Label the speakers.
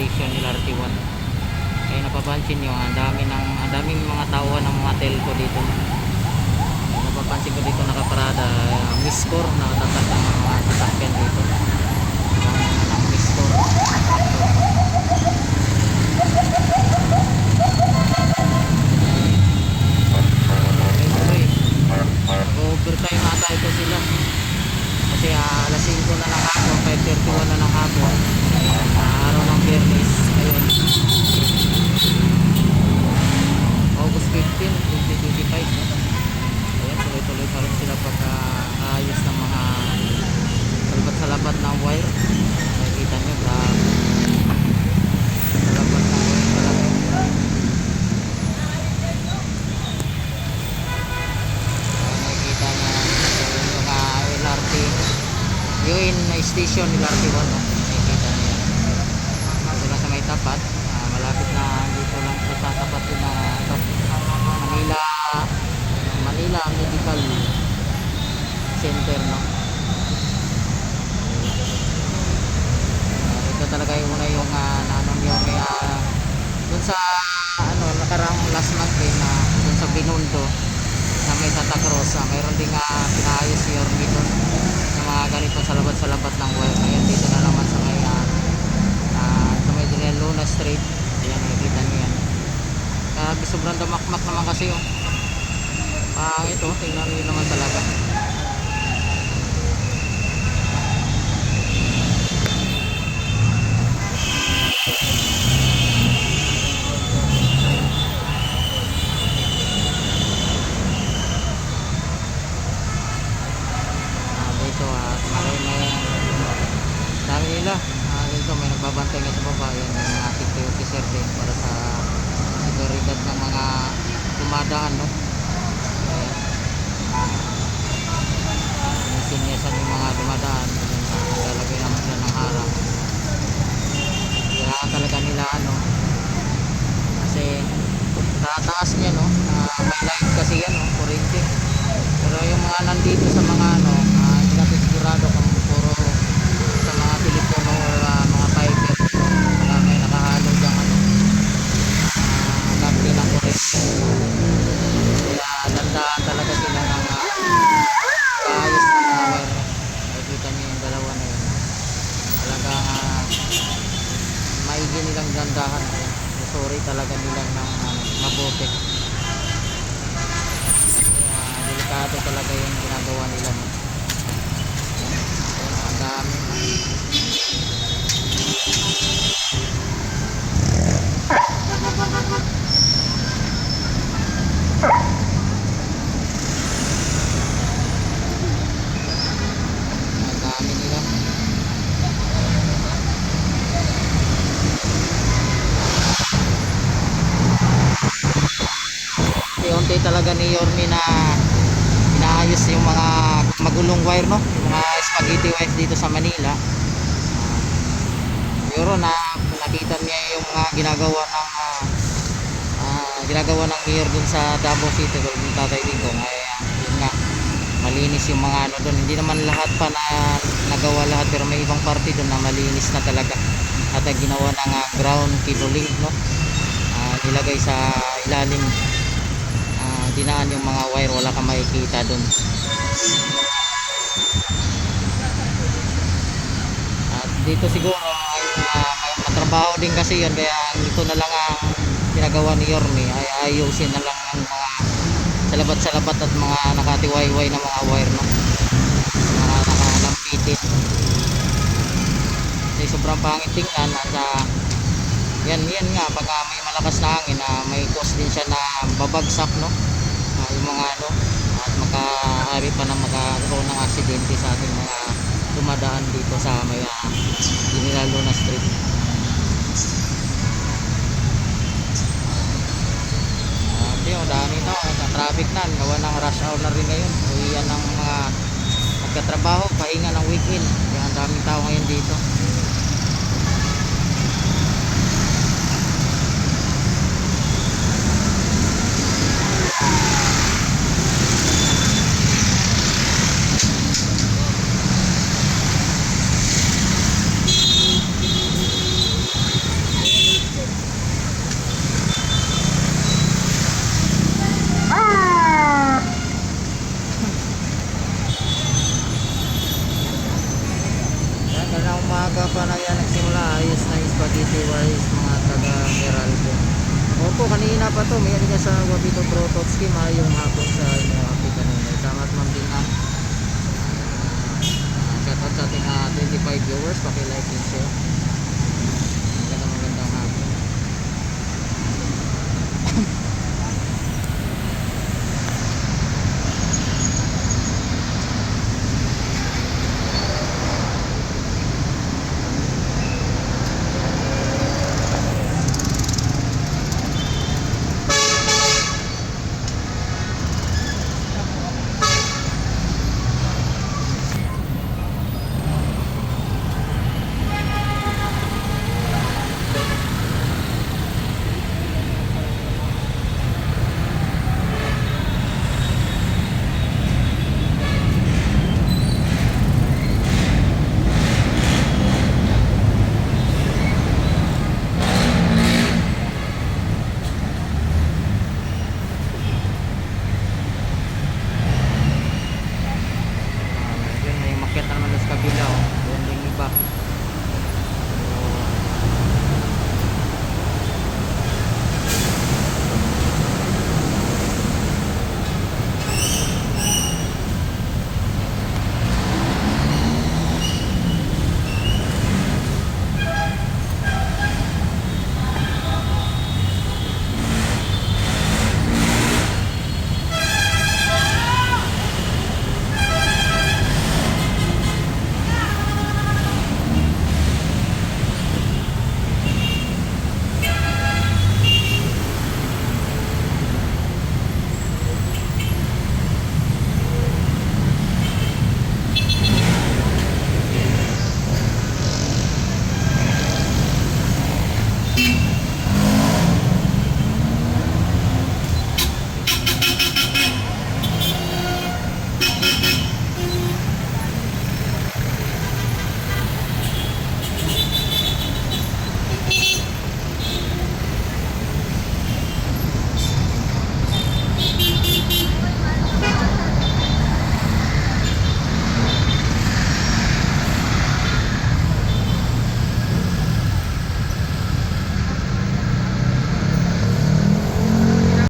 Speaker 1: station LRT1. Kaya napapansin nyo, ang daming mga tao ng mga telco dito. Napapansin ko dito nakaparada, Miscore, nakatatak ng mga sasakyan dito. Ng Miscore. Overtime ata ito sila kasi alas 5 na ng hapon, 5:31 na ng hapon, araw ng Biyernes. Ayun, August 15, 2025. Ayan, tuloy-tuloy pa rin sila pagka-ayos ng mga salabat-salabat ng wire. Nakikita nyo, grabe, salabat ng wire talaga. Nakikita nyo yung LRT, yung station LRT1, no? Nakikita nyo yan. Sila sa may tapat, malapit na dito lang sa tapat din na Manila Medical Center, no? Ito talaga yung una yung dun sa nakarang last month na dun sa Binondo na may Santa Cruz, mayroon ding pinaayos si Yormi dun na mga ganito salabat-salabat ng wire. Ngayon dito na naman sa may Luna Street. Ayan, nakikita nyo yan. Sobrang damakmak naman kasi yung ito, tingnan nyo naman talaga. Dito dami nila. Dito may nagbabantay nga sa baba. Yan, may mga safety officer din para sa seguridad ng mga dumadaan, no? Sinyasan yung mga dumadaan, lalagay naman sila ng harang. Kailangan talaga nila kasi tataas niya, no? May light kasi yan, no? Kurente. Pero yung mga nandito sa mga hindi natin sigurado kung puro sa mga telepono o mga fiber, may nakahalo dyan kable ng kurente. Kaya landaan talaga sila ng ayos na mga wire. Nakikita nyo yung dalawa na yun. Talagang maigi nilang gandahan. Sorry talaga nilang ng mabuti. Delikado talaga yung ginagawa nila, no? Ang dami, no? Ang dami nila. Unti talaga ni Yormi na inaayos yung mga magulong wire, no? Yung mga spaghetti wire dito sa Manila. Siguro nakita niya yung mga ginagawa ng mayor dun sa Davao City, yung Tatay Digong. Yun nga, malinis yung mga doon. Hindi naman lahat pa na nagawa lahat, pero may ibang parte doon na malinis na talaga. At ginawa ng ground cabling, no? Nilagay sa ilalim, dinaan yung mga wire, wala kang makikita doon. At dito siguro ay matrabaho din kasi yun, kaya ito na lang ang ginagawa ni Yormi, ay ayusin na lang ang mga salabat-salabat at mga nakatiwayway na mga wire, no? Mga nakalampitin. Kasi sobrang pangit tingnan at yan nga, pagka may malakas na hangin, may cause din siya na babagsak, no? Yung mga at makaari pa na magkaroon ng aksidente sa ating mga dumadaan dito sa may Luna Street. Dami na sa traffic na, gawa ng rush hour na rin ngayon. Uwian ng mga magkatrabaho, pahinga ng weekend, kaya ang daming tao ngayon dito. guys, mga taga Meralco. Opo, kanina pa to, may ka sa Wabito Prototski, yung hapon sa inyo api kanina. Salamat ma'am din ah. Shoutout sa ating 25 viewers, paki-like and share.